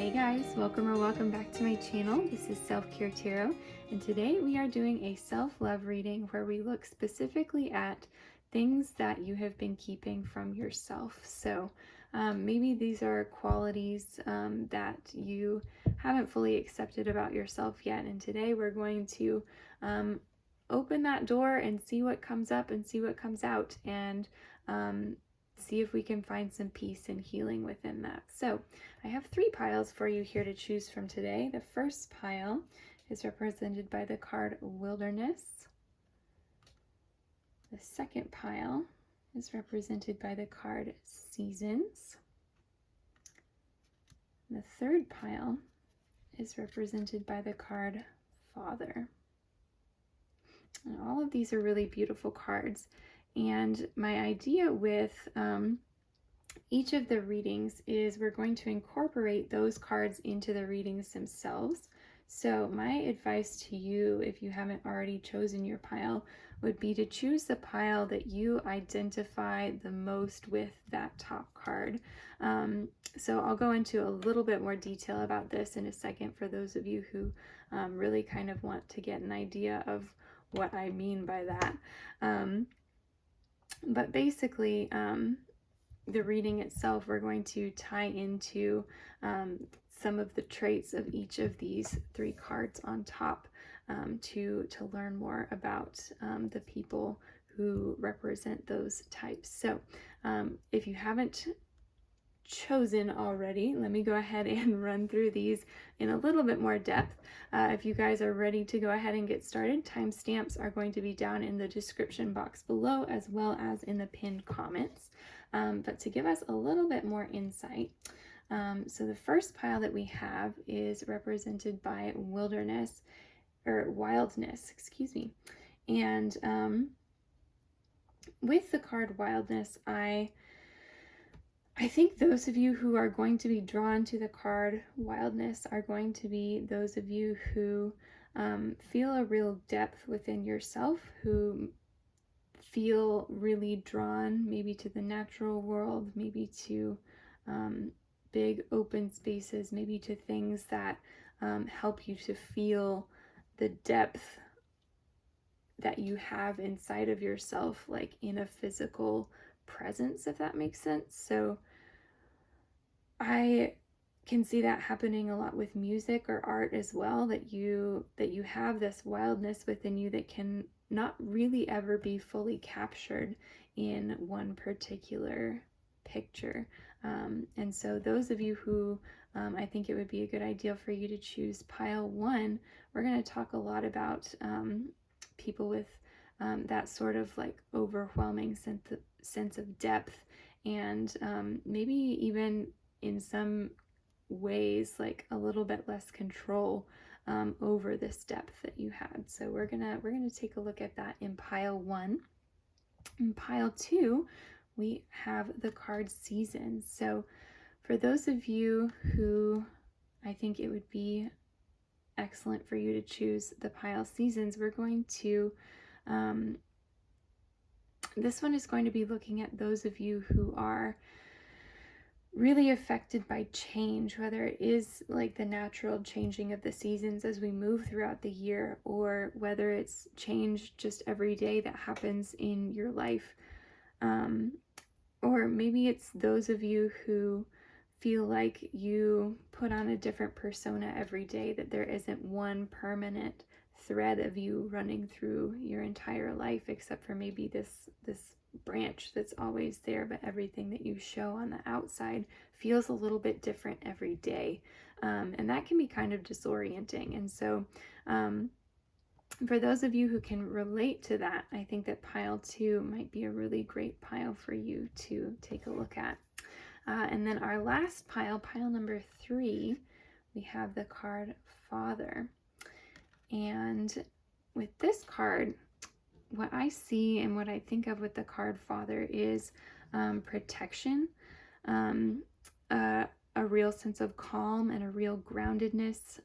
Hey guys, welcome back to my channel. This is Self-Care Tarot, and today we are doing a self-love reading where we look specifically at things that you have been keeping from yourself. So maybe these are qualities that you haven't fully accepted about yourself yet, and today we're going to open that door and see what comes up and see what comes out, and see if we can find some peace and healing within that. So I have 3 piles for you here to choose from today. The first pile is represented by the card Wilderness. The second pile is represented by the card Seasons. And the third pile is represented by the card Father. And all of these are really beautiful cards. And my idea with each of the readings is we're going to incorporate those cards into the readings themselves. So my advice to you, if you haven't already chosen your pile, would be to choose the pile that you identify the most with that top card. So I'll go into a little bit more detail about this in a second for those of you who really kind of want to get an idea of what I mean by that. But basically, the reading itself, we're going to tie into some of the traits of each of these 3 cards on top to learn more about the people who represent those types. So if you haven't chosen already, let me go ahead and run through these in a little bit more depth. If you guys are ready to go ahead and get started, timestamps are going to be down in the description box below as well as in the pinned comments. But to give us a little bit more insight, so the first pile that we have is represented by wildness, excuse me. And with the card wildness, I think those of you who are going to be drawn to the card wildness are going to be those of you who feel a real depth within yourself, who feel really drawn maybe to the natural world, maybe to big open spaces, maybe to things that help you to feel the depth that you have inside of yourself, like in a physical presence, if that makes sense. So I can see that happening a lot with music or art as well, that you have this wildness within you that can not really ever be fully captured in one particular picture. And so those of you who I think it would be a good idea for you to choose pile 1, we're going to talk a lot about people with that sort of like overwhelming sense of depth, and maybe even in some ways like a little bit less control over this depth that you had. So we're gonna take a look at that in pile 1. In pile 2, we have the card Seasons. So for those of you who I think it would be excellent for you to choose the pile Seasons, we're going to this one is going to be looking at those of you who are really affected by change, whether it is like the natural changing of the seasons as we move throughout the year, or whether it's change just every day that happens in your life. Or maybe it's those of you who feel like you put on a different persona every day, that there isn't one permanent thread of you running through your entire life, except for maybe this branch that's always there, but everything that you show on the outside feels a little bit different every day. And that can be kind of disorienting. And so for those of you who can relate to that, I think that pile 2 might be a really great pile for you to take a look at. And then our last pile number 3, we have the card Father. And with this card, what I see and what I think of with the card Father is protection, a real sense of calm and a real groundedness,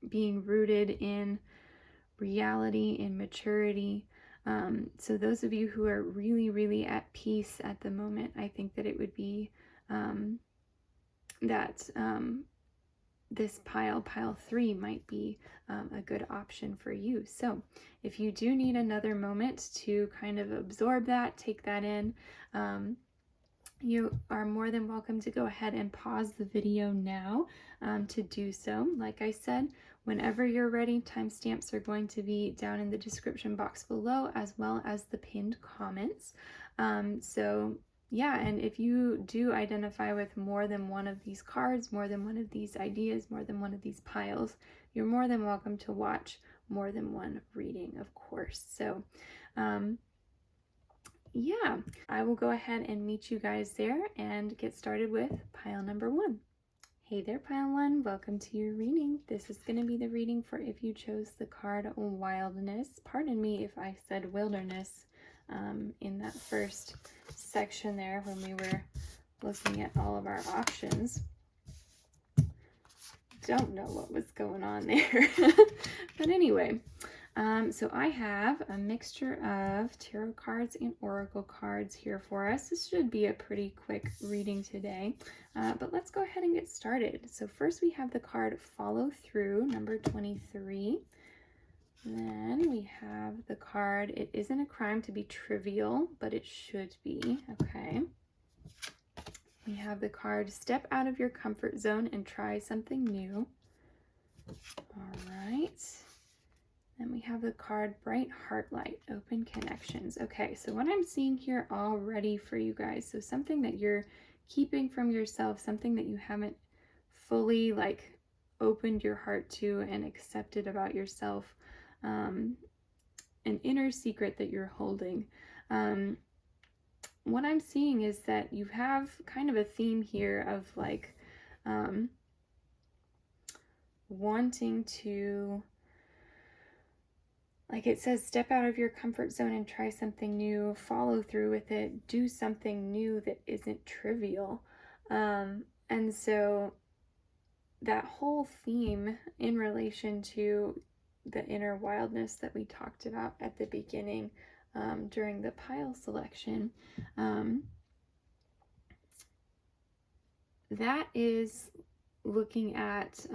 being rooted in reality, in maturity. So those of you who are really, really at peace at the moment, I think that it would be that this pile 3, might be a good option for you. So if you do need another moment to kind of absorb that, take that in, you are more than welcome to go ahead and pause the video now to do so. Like I said, whenever you're ready, timestamps are going to be down in the description box below, as well as the pinned comments. So yeah, and if you do identify with more than one of these cards, more than one of these ideas, more than one of these piles, you're more than welcome to watch more than one reading, of course. So yeah, I will go ahead and meet you guys there and get started with pile number 1. Hey there, pile 1. Welcome to your reading. This is going to be the reading for if you chose the card Wildness. Pardon me if I said wilderness in that first section there when we were looking at all of our options. Don't know what was going on there. But anyway, so I have a mixture of tarot cards and oracle cards here for us. This should be a pretty quick reading today, but let's go ahead and get started. So first we have the card Follow Through, number 23. Then we have the card It Isn't a Crime to Be Trivial, but It Should Be. Okay. We have the card Step Out of Your Comfort Zone and Try Something New. All right. Then we have the card Bright Heart Light, Open Connections. Okay, so what I'm seeing here already for you guys, so something that you're keeping from yourself, something that you haven't fully opened your heart to and accepted about yourself, an inner secret that you're holding. What I'm seeing is that you have kind of a theme here of wanting to, it says, step out of your comfort zone and try something new, follow through with it, do something new that isn't trivial. And so that whole theme in relation to the inner wildness that we talked about at the beginning during the pile selection, that is looking at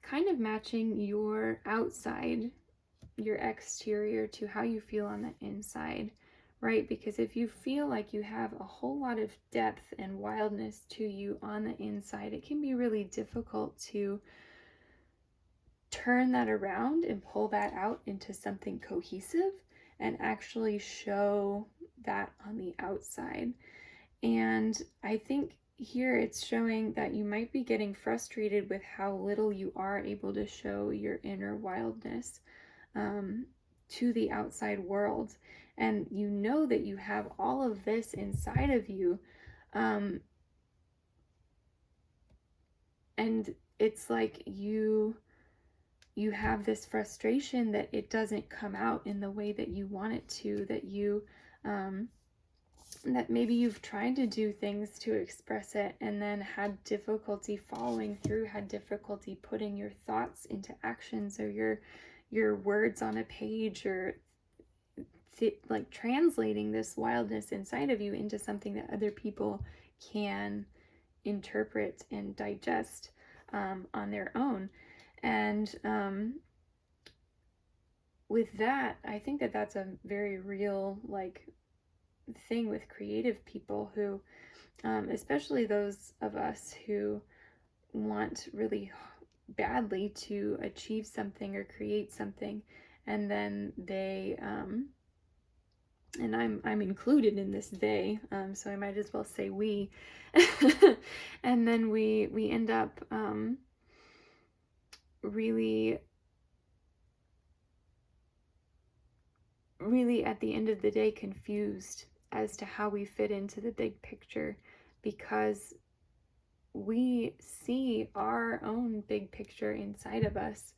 kind of matching your outside, your exterior, to how you feel on the inside, right? Because if you feel like you have a whole lot of depth and wildness to you on the inside, it can be really difficult to turn that around and pull that out into something cohesive and actually show that on the outside. And I think here it's showing that you might be getting frustrated with how little you are able to show your inner wildness to the outside world. And you know that you have all of this inside of you. And it's like you have this frustration that it doesn't come out in the way that you want it to, that you that maybe you've tried to do things to express it and then had difficulty following through, had difficulty putting your thoughts into actions, or your words on a page, or translating this wildness inside of you into something that other people can interpret and digest on their own. And with that, I think that that's a very real thing with creative people who, especially those of us who want really badly to achieve something or create something, and then they and I'm included in this they, so I might as well say we, and then we end up really at the end of the day confused as to how we fit into the big picture, because we see our own big picture inside of us,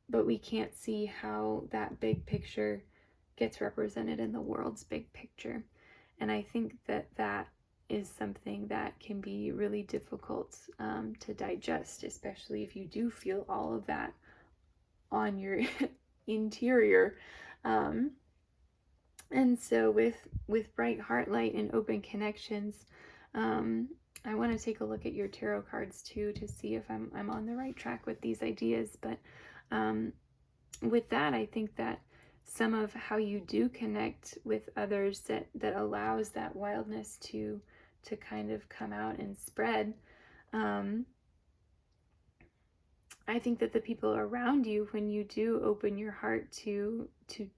but we can't see how that big picture gets represented in the world's big picture. And I think that that is something that can be really difficult to digest, especially if you do feel all of that on your interior. And so with Bright Heart Light and Open Connections, I want to take a look at your tarot cards too to see if I'm on the right track with these ideas. But with that, I think that some of how you do connect with others that allows that wildness to kind of come out and spread. I think that the people around you, when you do open your heart to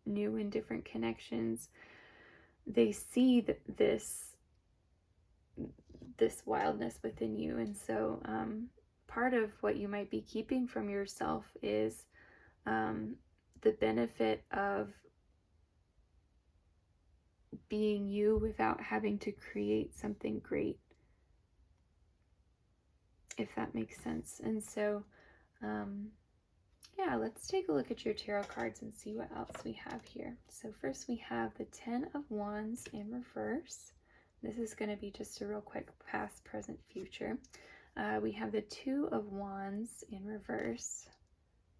new and different connections, they see this wildness within you. And so part of what you might be keeping from yourself is the benefit of being you without having to create something great, if that makes sense. And so yeah, let's take a look at your tarot cards and see what else we have here. So first we have the 10 of Wands in reverse. This is going to be just a real quick past, present, future. We have the 2 of Wands in reverse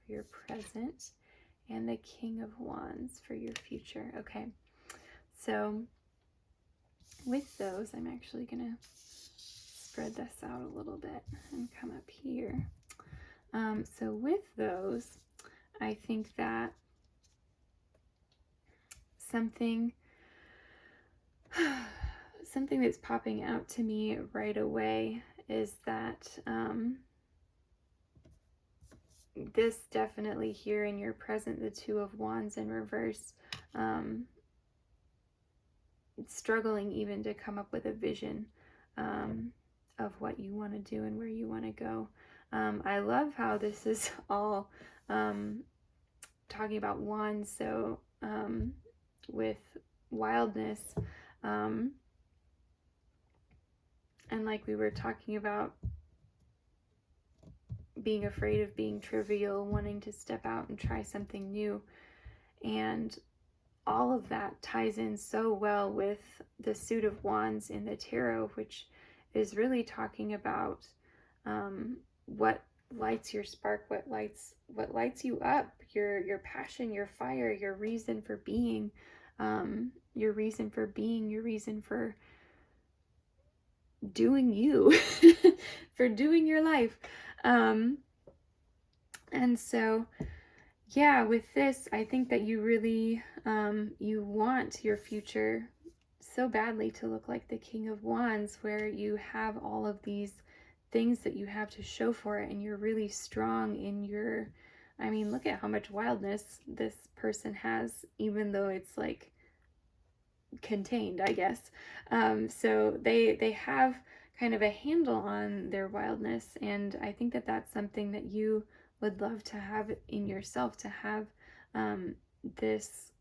for your present, and the King of Wands for your future. Okay, so with those, I'm actually going to spread this out a little bit and come up here. So with those, I think that something that's popping out to me right away is that this definitely here in your present, the 2 of Wands in reverse, struggling even to come up with a vision of what you want to do and where you want to go. I love how this is all talking about wands, so with wildness, and like we were talking about being afraid of being trivial, wanting to step out and try something new, and all of that ties in so well with the Suit of Wands in the tarot, which is really talking about what lights your spark, what lights you up, your passion, your fire, your reason for being, your reason for doing you, for doing your life. And so yeah, with this, I think that you really, you want your future so badly to look like the King of Wands, where you have all of these things that you have to show for it, and you're really strong in your, I mean, look at how much wildness this person has, even though it's like contained, I guess. So they have kind of a handle on their wildness, and I think that that's something that you would love to have in yourself, to have this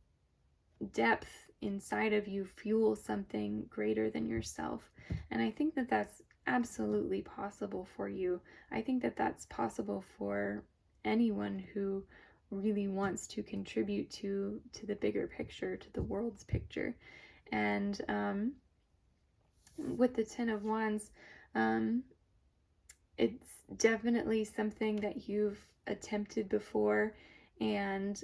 depth inside of you fuel something greater than yourself. And I think that that's absolutely possible for you. I think that that's possible for anyone who really wants to contribute to the bigger picture, to the world's picture. And with the 10 of Wands, it's definitely something that you've attempted before, and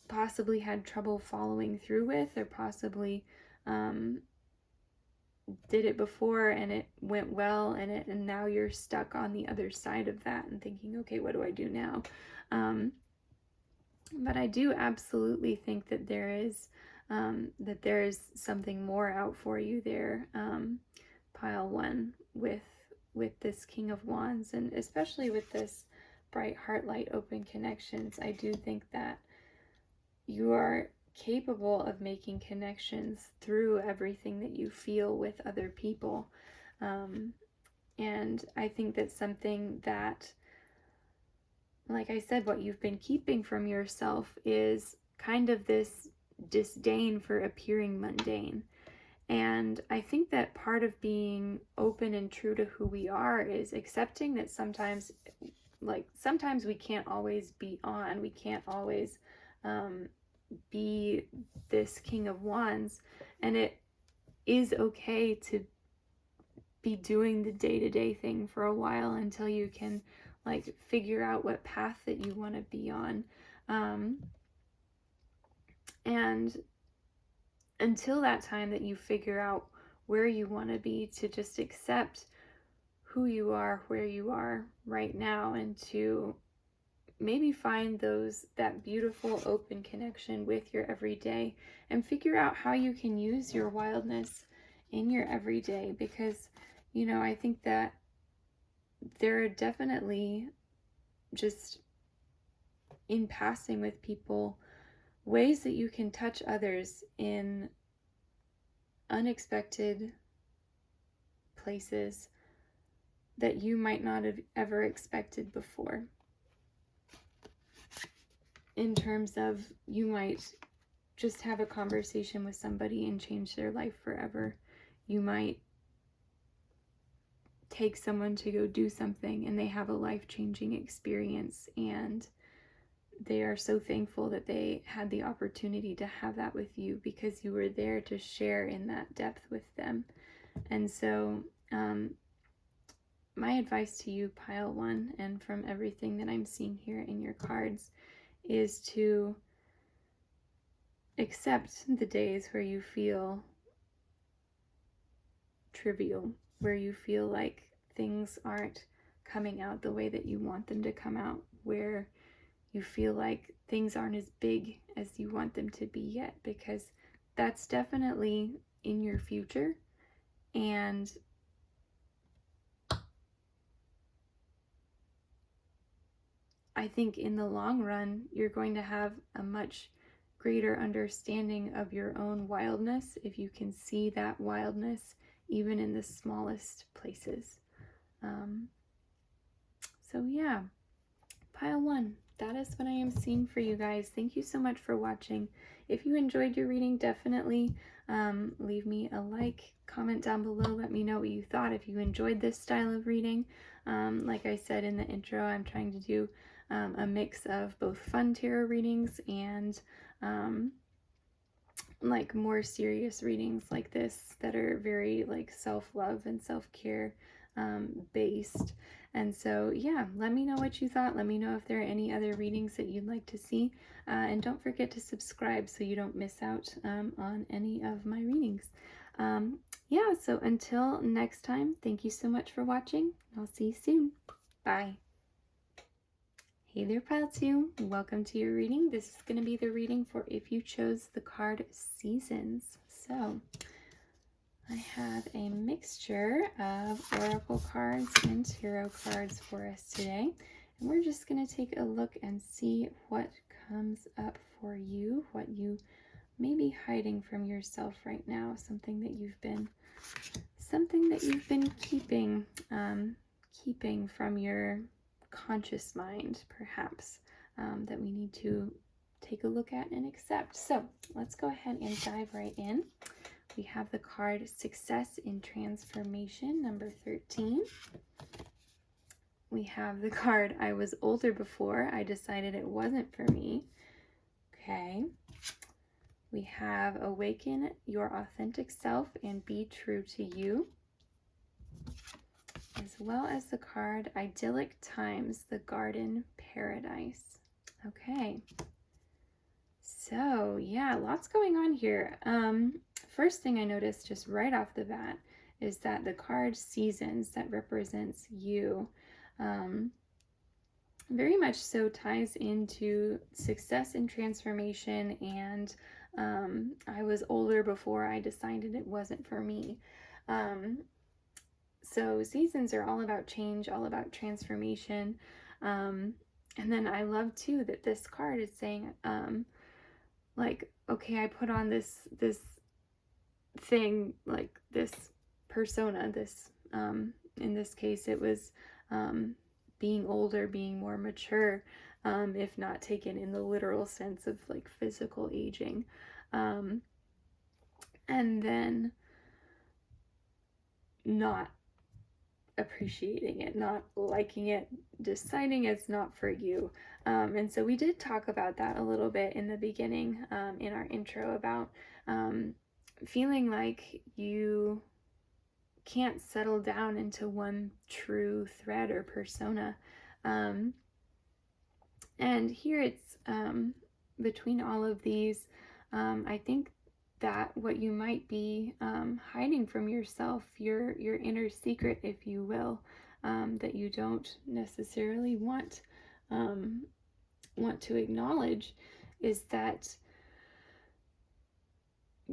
possibly had trouble following through with, or possibly did it before and it went well, and now you're stuck on the other side of that and thinking, okay, what do I do now? But I do absolutely think that there is something more out for you there, pile one, with this King of Wands, and especially with this bright heart, light, open connections. I do think that you are capable of making connections through everything that you feel with other people. And I think that's something that, like I said, what you've been keeping from yourself is kind of this disdain for appearing mundane. And I think that part of being open and true to who we are is accepting that sometimes we can't always be on, we can't always be this King of Wands, and it is okay to be doing the day-to-day thing for a while until you can like figure out what path that you want to be on. And until that time that you figure out where you want to be, to just accept who you are, where you are right now, and to maybe find that beautiful open connection with your everyday, and figure out how you can use your wildness in your everyday. Because I think that there are definitely, just in passing with people, ways that you can touch others in unexpected places that you might not have ever expected before. In terms of, you might just have a conversation with somebody and change their life forever. You might take someone to go do something and they have a life-changing experience, and they are so thankful that they had the opportunity to have that with you, because you were there to share in that depth with them. And so my advice to you, pile one, and from everything that I'm seeing here in your cards, is to accept the days where you feel trivial, where you feel like things aren't coming out the way that you want them to come out, where you feel like things aren't as big as you want them to be yet, because that's definitely in your future. And I think in the long run, you're going to have a much greater understanding of your own wildness if you can see that wildness even in the smallest places. So yeah, pile one. That is what I am seeing for you guys. Thank you so much for watching. If you enjoyed your reading, definitely leave me a like, comment down below, let me know what you thought, if you enjoyed this style of reading. Like I said in the intro, I'm trying to do a mix of both fun tarot readings and like more serious readings like this that are very like self-love and self-care based. And so yeah, let me know what you thought. Let me know if there are any other readings that you'd like to see, and don't forget to subscribe so you don't miss out on any of my readings. Yeah, so until next time, thank you so much for watching. I'll see you soon. Bye. Hey there, Pile 2. Welcome to your reading. This is going to be the reading for if you chose the card Seasons. So, I have a mixture of oracle cards and tarot cards for us today. And we're just going to take a look and see what comes up for you, what you may be hiding from yourself right now, something that you've been keeping, keeping from your conscious mind, perhaps, that we need to take a look at and accept. So let's go ahead and dive right in. We have the card Success in Transformation, number 13. We have the card I Was Older Before, I Decided It Wasn't For Me. Okay. We have Awaken Your Authentic Self and Be True to You, as well as the card Idyllic Times, the Garden Paradise. Okay, so yeah, lots going on here. First thing I noticed just right off the bat is that the card Seasons, that represents you, very much so ties into success and transformation, and I was older before I decided it wasn't for me. So seasons are all about change, all about transformation. And then I love too that this card is saying, like, okay, I put on this thing, like this persona, this, in this case, it was being older, being more mature, if not taken in the literal sense of like physical aging. And then not appreciating it, not liking it, deciding it's not for you. And so we did talk about that a little bit in the beginning, in our intro, about feeling like you can't settle down into one true thread or persona. And here it's between all of these, I think that what you might be hiding from yourself, your inner secret, if you will, that you don't necessarily want to acknowledge, is that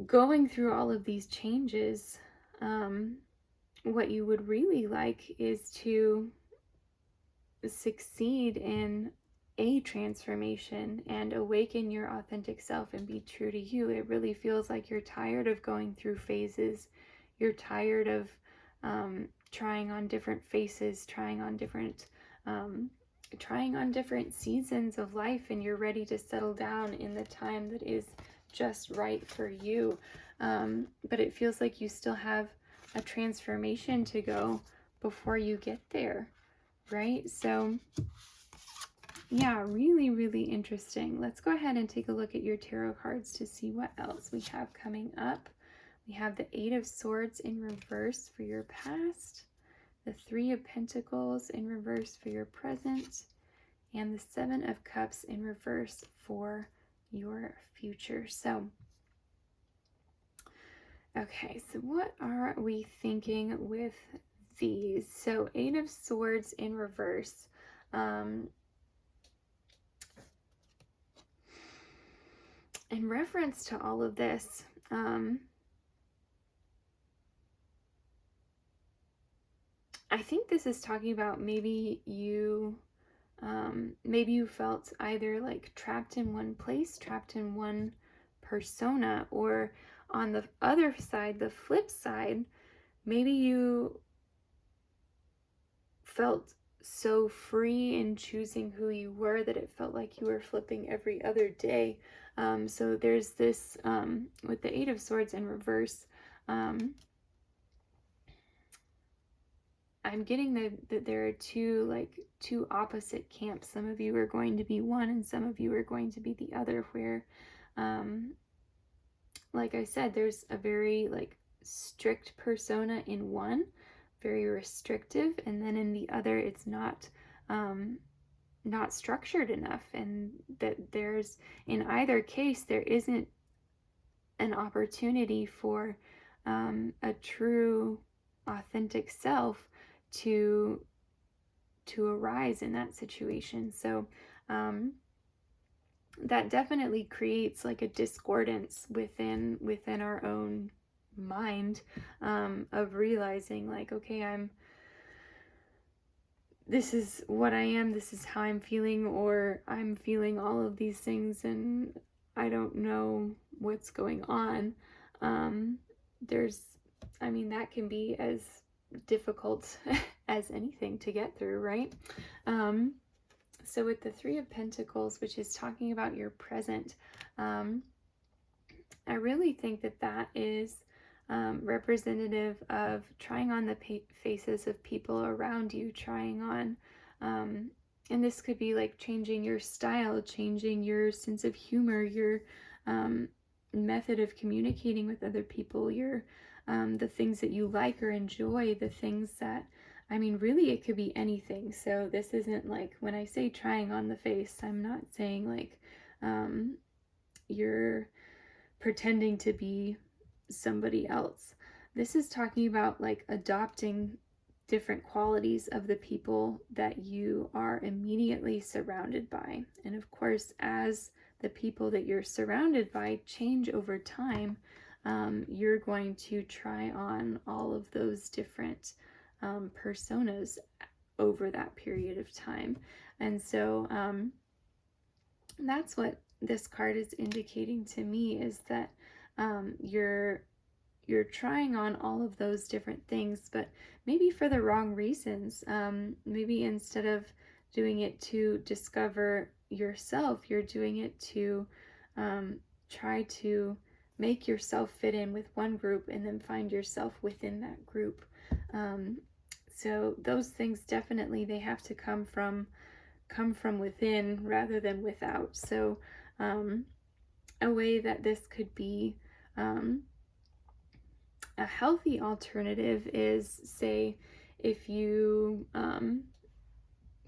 going through all of these changes, what you would really like is to succeed in a transformation and awaken your authentic self and be true to you. It really feels like you're tired of going through phases. You're tired of trying on different faces, trying on different seasons of life, and you're ready to settle down in the time that is just right for you. But it feels like you still have a transformation to go before you get there, right? So yeah, really, really interesting. Let's go ahead and take a look at your tarot cards to see what else we have coming up. We have the Eight of Swords in reverse for your past, the Three of Pentacles in reverse for your present, and the Seven of Cups in reverse for your future. So, okay, so what are we thinking with these? So, Eight of Swords in reverse. In reference to all of this, I think this is talking about maybe you felt either like trapped in one place, trapped in one persona, or on the other side, the flip side, maybe you felt so free in choosing who you were that it felt like you were flipping every other day. So there's this, with the Eight of Swords in reverse, I'm getting that there are two opposite camps. Some of you are going to be one and some of you are going to be the other, where, like I said, there's a very strict persona in one, very restrictive, and then in the other it's not structured enough, and that there's, in either case, there isn't an opportunity for a true authentic self to arise in that situation. So that definitely creates like a discordance within our own mind, of realizing like, okay, this is what I am, this is how I'm feeling, or I'm feeling all of these things and I don't know what's going on. That can be as difficult as anything to get through, right? So with the Three of Pentacles, which is talking about your present, I really think that is representative of trying on the faces of people around you, trying on, and this could be like changing your style, changing your sense of humor, your method of communicating with other people, your the things that you like or enjoy, the things that, really it could be anything. So this isn't like, when I say trying on the face, I'm not saying like you're pretending to be somebody else. This is talking about like adopting different qualities of the people that you are immediately surrounded by. And of course, as the people that you're surrounded by change over time, you're going to try on all of those different personas over that period of time. And so that's what this card is indicating to me, is that you're trying on all of those different things, but maybe for the wrong reasons. Maybe instead of doing it to discover yourself, you're doing it to try to make yourself fit in with one group and then find yourself within that group. So those things definitely, they have to come from within rather than without. So a way that this could be a healthy alternative is, say, if you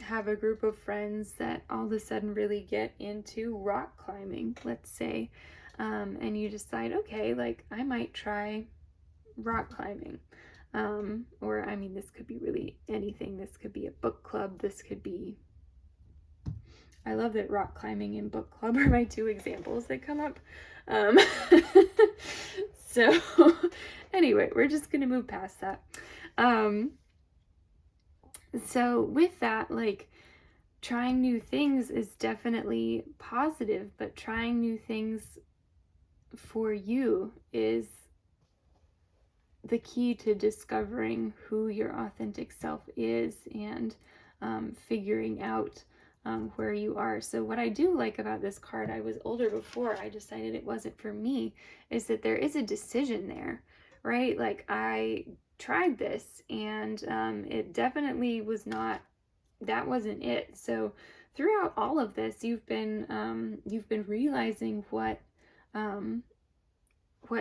have a group of friends that all of a sudden really get into rock climbing, let's say, and you decide, okay, like I might try rock climbing. Or I mean, this could be really anything. This could be a book club. This could be, I love that rock climbing and book club are my two examples that come up. Um, so anyway, we're just going to move past that. So with that, like, trying new things is definitely positive, but trying new things for you is the key to discovering who your authentic self is and figuring out where you are. So what I do like about this card, I was older before I decided it wasn't for me, is that there is a decision there, right? Like I tried this and it definitely was not, that wasn't it. So throughout all of this, you've been realizing what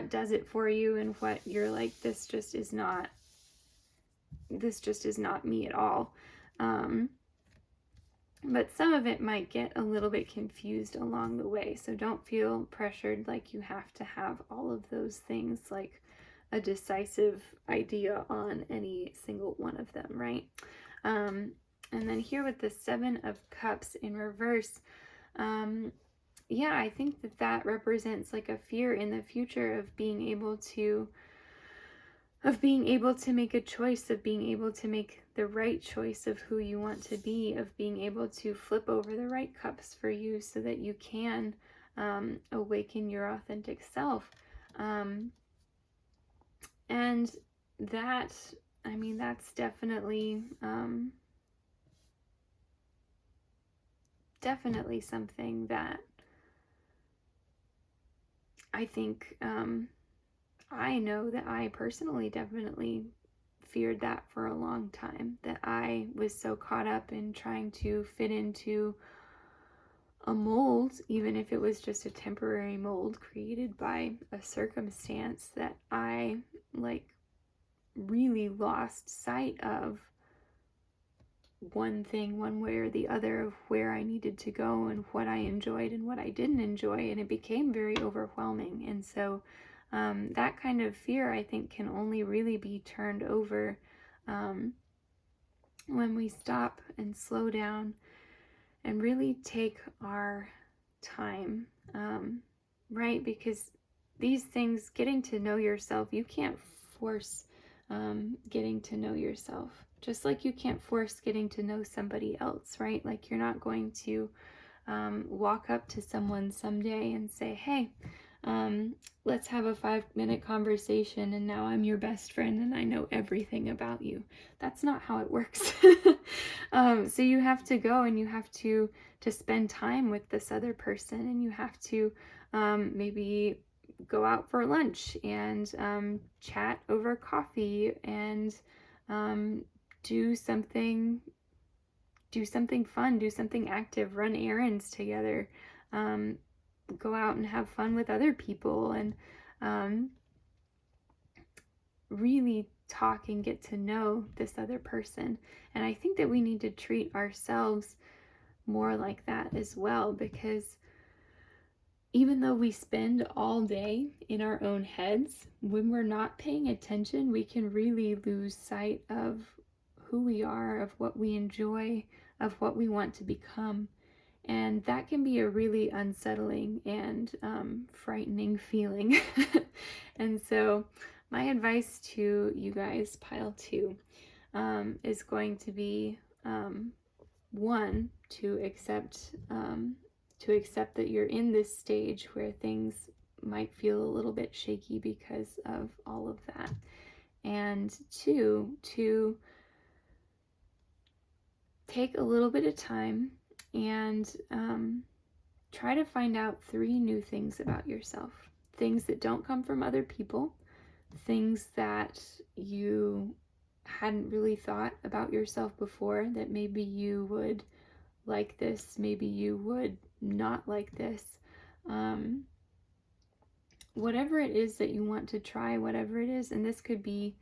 does it for you and what you're like, this just is not me at all. But some of it might get a little bit confused along the way, so don't feel pressured like you have to have all of those things, like a decisive idea on any single one of them, right? And then here with the Seven of Cups in reverse, yeah, I think that represents like a fear in the future of being able to make a choice, of being able to make the right choice of who you want to be, of being able to flip over the right cups for you so that you can awaken your authentic self. And that, I mean, that's definitely something that I think I know that I personally definitely feared that for a long time, that I was so caught up in trying to fit into a mold, even if it was just a temporary mold created by a circumstance, that I like really lost sight of one thing one way or the other, of where I needed to go and what I enjoyed and what I didn't enjoy, and it became very overwhelming. And so that kind of fear, I think, can only really be turned over when we stop and slow down and really take our time, right? Because these things, getting to know yourself, you can't force getting to know yourself. Just like you can't force getting to know somebody else, right? Like you're not going to walk up to someone someday and say, hey, let's have a 5-minute conversation and now I'm your best friend and I know everything about you. That's not how it works. So you have to go and you have to spend time with this other person, and you have to maybe go out for lunch and chat over coffee and do something fun, do something active, run errands together, go out and have fun with other people, and really talk and get to know this other person. And I think that we need to treat ourselves more like that as well, because even though we spend all day in our own heads, when we're not paying attention, we can really lose sight of who we are, of what we enjoy, of what we want to become. And that can be a really unsettling and frightening feeling. And so my advice to you guys, pile 2, is going to be, one, to accept that you're in this stage where things might feel a little bit shaky because of all of that. And 2, to take a little bit of time and try to find out 3 new things about yourself. Things that don't come from other people, things that you hadn't really thought about yourself before, that maybe you would like this, maybe you would not like this. Whatever it is that you want to try, whatever it is, and this could be,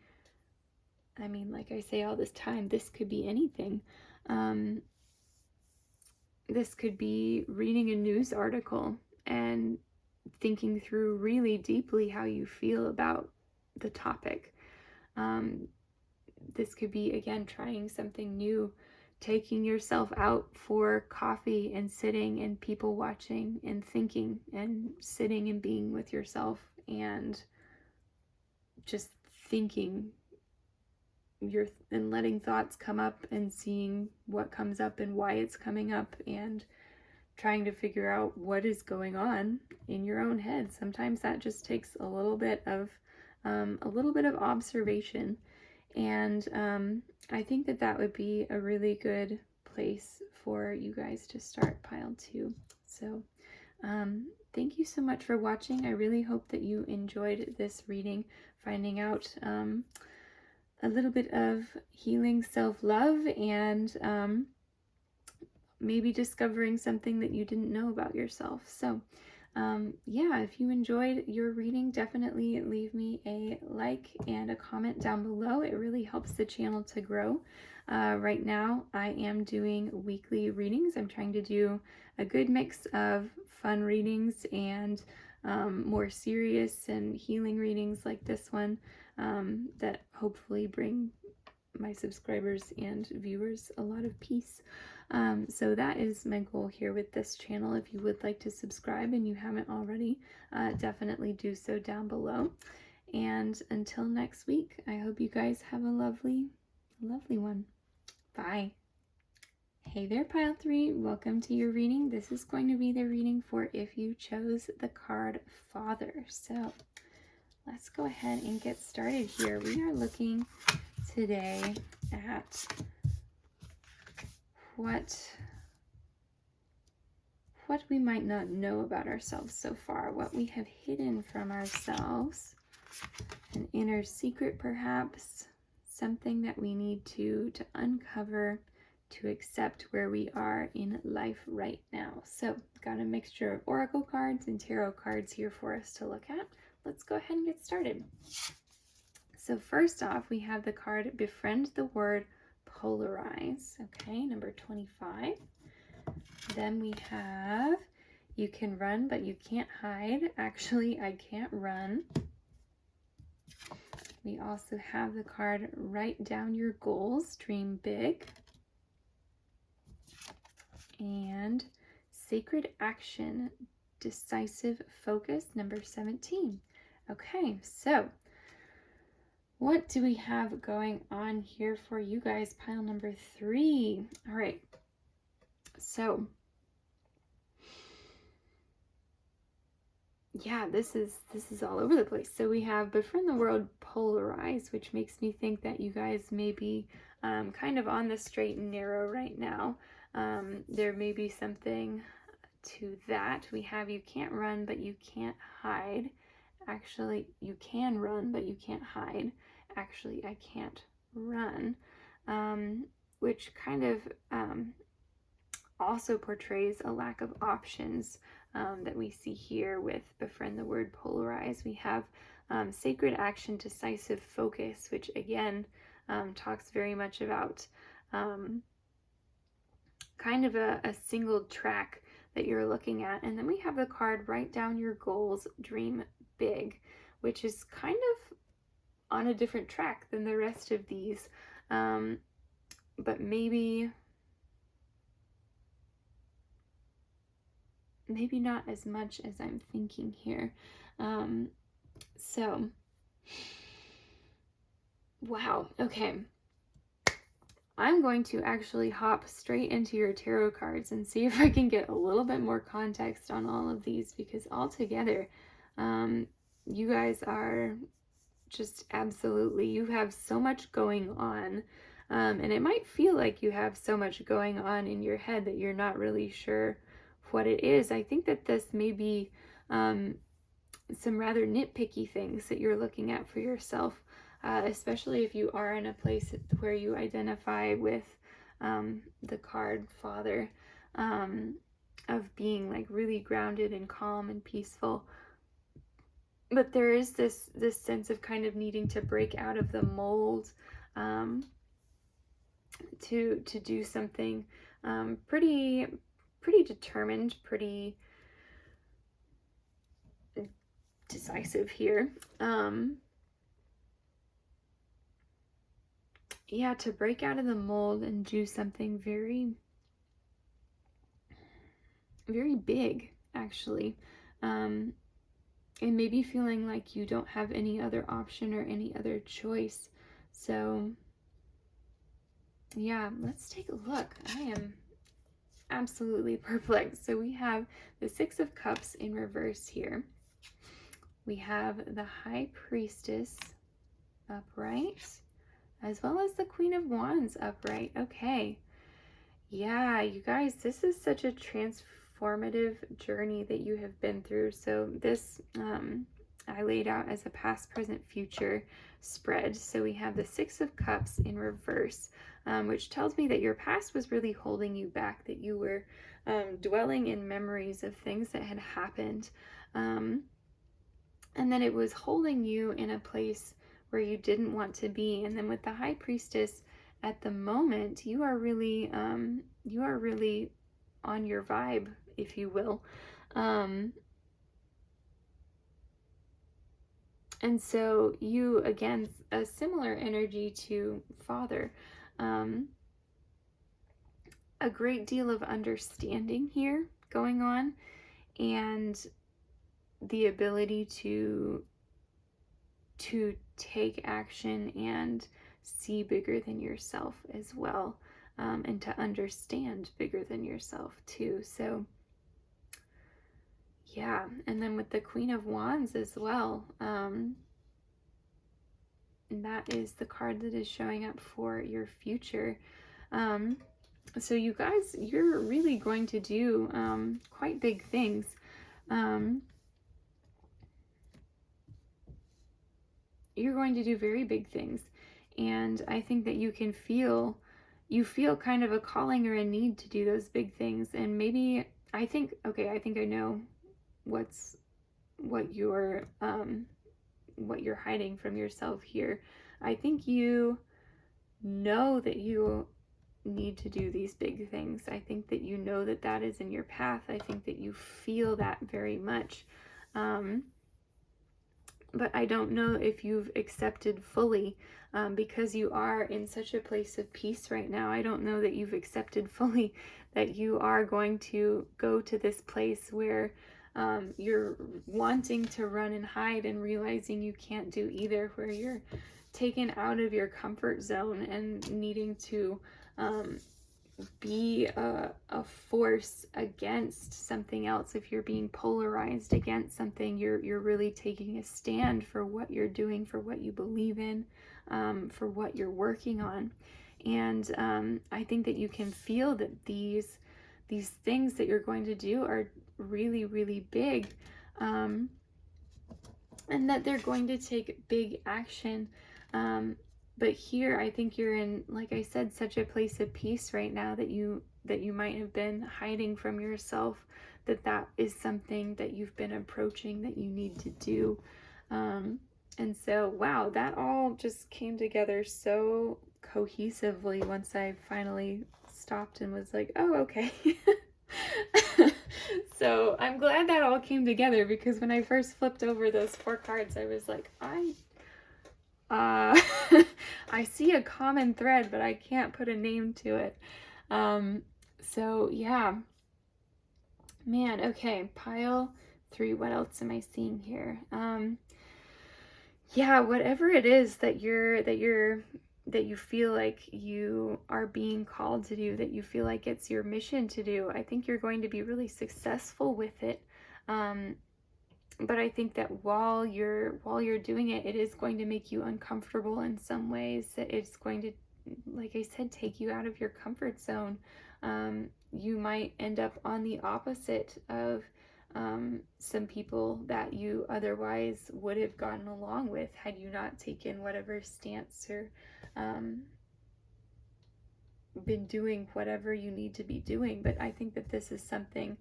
I mean, like I say all this time, this could be anything. This could be reading a news article and thinking through really deeply how you feel about the topic. This could be, again, trying something new, taking yourself out for coffee and sitting and people watching and thinking and sitting and being with yourself and just thinking and letting thoughts come up and seeing what comes up and why it's coming up and trying to figure out what is going on in your own head. Sometimes that just takes a little bit of observation, and I think that would be a really good place for you guys to start pile 2. So thank you so much for watching. I really hope that you enjoyed this reading, finding out a little bit of healing self-love and maybe discovering something that you didn't know about yourself. So yeah, if you enjoyed your reading, definitely leave me a like and a comment down below. It really helps the channel to grow. Right now, I am doing weekly readings. I'm trying to do a good mix of fun readings and more serious and healing readings like this one that hopefully bring my subscribers and viewers a lot of peace. So that is my goal here with this channel. If you would like to subscribe and you haven't already, definitely do so down below. And until next week, I hope you guys have a lovely one. Bye. Hey there, Pile 3. Welcome to your reading. This is going to be the reading for if you chose the card Father. So let's go ahead and get started here. We are looking today at what we might not know about ourselves so far, what we have hidden from ourselves, an inner secret perhaps, something that we need to uncover to accept where we are in life right now. So got a mixture of oracle cards and tarot cards here for us to look at. Let's go ahead and get started. So first off, we have the card Befriend the Word, Polarize, okay, number 25. Then we have You Can Run But You Can't Hide. Actually, I Can't Run. We also have the card Write Down Your Goals, Dream Big. And Sacred Action, Decisive Focus, number 17. Okay, so what do we have going on here for you guys? Pile number 3. All right. So, yeah, this is all over the place. So we have Befriend the World, Polarize, which makes me think that you guys may be kind of on the straight and narrow right now. There may be something to that. We have You Can't Run, But You Can't Hide. Actually, you can run, but you can't hide. Actually, I can't run, which kind of also portrays a lack of options that we see here with Befriend the Word, Polarize. We have Sacred Action, Decisive Focus, which again talks very much about kind of a single track that you're looking at. And then we have the card Write Down Your Goals, Dream Big, which is kind of on a different track than the rest of these, but maybe not as much as I'm thinking here. So wow, okay, I'm going to actually hop straight into your tarot cards and see if I can get a little bit more context on all of these, because altogether you guys are just absolutely, you have so much going on, and it might feel like you have so much going on in your head that you're not really sure what it is. I think that this may be some rather nitpicky things that you're looking at for yourself, especially if you are in a place where you identify with the card Father, of being like really grounded and calm and peaceful. But there is this sense of kind of needing to break out of the mold, to do something pretty determined, pretty decisive here. Yeah, to break out of the mold and do something very, very big, actually. And maybe feeling like you don't have any other option or any other choice. So, yeah, let's take a look. I am absolutely perplexed. So we have the Six of Cups in reverse here. We have the High Priestess upright, as well as the Queen of Wands upright. Okay. Yeah, you guys, this is such a transformative journey that you have been through. So this I laid out as a past, present, future spread. So we have the Six of Cups in reverse, which tells me that your past was really holding you back, that you were dwelling in memories of things that had happened. And then it was holding you in a place where you didn't want to be. And then with the High Priestess, at the moment, you are really on your vibe, if you will. And so you, again, a similar energy to Father. A great deal of understanding here going on, and the ability to take action and see bigger than yourself as well, and to understand bigger than yourself too. So yeah, and then with the Queen of Wands as well, and that is the card that is showing up for your future. So you guys, you're really going to do quite big things. You're going to do very big things. And I think that you feel kind of a calling or a need to do those big things. And maybe, I think I know what you're hiding from yourself here. I think you know that you need to do these big things. I think that you know that that is in your path. I think that you feel that very much. But I don't know if you've accepted fully, because you are in such a place of peace right now. I don't know that you've accepted fully that you are going to go to this place where you're wanting to run and hide and realizing you can't do either, where you're taken out of your comfort zone and needing to be a force against something else. If you're being polarized against something, you're really taking a stand for what you're doing, for what you believe in, for what you're working on. And I think that you can feel that these things that you're going to do are really, really big, and that they're going to take big action. But here, I think you're in, like I said, such a place of peace right now that you might have been hiding from yourself, that is something that you've been approaching, that you need to do. And so, wow, that all just came together so cohesively once I finally stopped and was like, oh, okay. So I'm glad that all came together, because when I first flipped over those 4 cards, I was like, I see a common thread, but I can't put a name to it. So yeah, man. Okay, pile 3. What else am I seeing here? Yeah, whatever it is that you feel like you are being called to do, that you feel like it's your mission to do, I think you're going to be really successful with it. But I think that while you're doing it, it is going to make you uncomfortable in some ways. That it's going to, like I said, take you out of your comfort zone. You might end up on the opposite of some people that you otherwise would have gotten along with had you not taken whatever stance or been doing whatever you need to be doing. But I think that this is something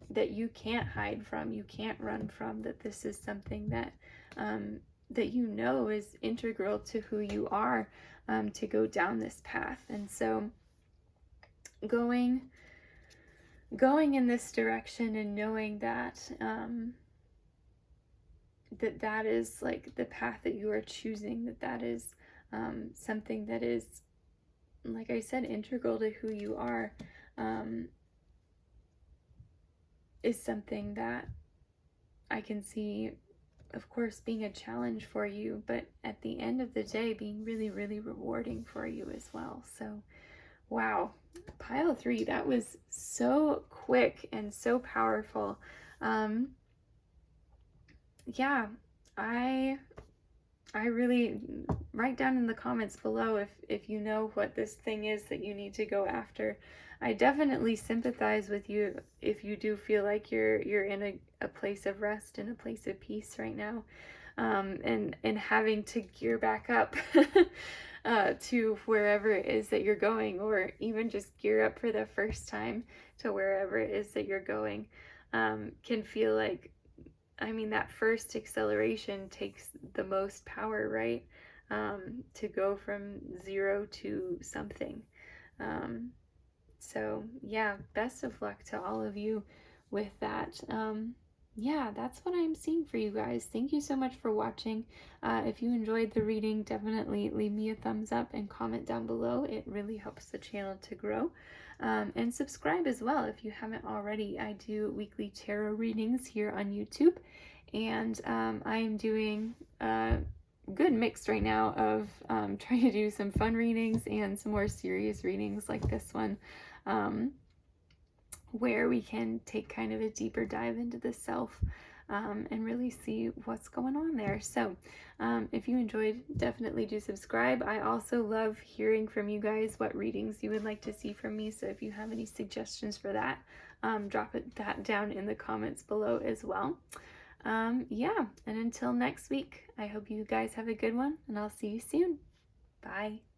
that you can't hide from, you can't run from, that this is something that that you know is integral to who you are, to go down this path. And so going in this direction and knowing that that is like the path that you are choosing, that is something that is, like I said, integral to who you are, is something that I can see, of course, being a challenge for you, but at the end of the day, being really, really rewarding for you as well. So, wow, pile 3, that was so quick and so powerful. Yeah, I really, write down in the comments below if you know what this thing is that you need to go after. I definitely sympathize with you if you do feel like you're in a place of rest and a place of peace right now, and having to gear back up to wherever it is that you're going, or even just gear up for the first time to wherever it is that you're going, can feel like, I mean, that first acceleration takes the most power, right? To go from 0 to something. So, yeah, best of luck to all of you with that. Yeah, that's what I'm seeing for you guys. Thank you so much for watching. If you enjoyed the reading, definitely leave me a thumbs up and comment down below. It really helps the channel to grow. And subscribe as well if you haven't already. I do weekly tarot readings here on YouTube, and I am doing a good mix right now of trying to do some fun readings and some more serious readings like this one, where we can take kind of a deeper dive into the self, and really see what's going on there. So if you enjoyed, definitely do subscribe. I also love hearing from you guys what readings you would like to see from me. So if you have any suggestions for that, drop that down in the comments below as well. Yeah, and until next week, I hope you guys have a good one, and I'll see you soon. Bye.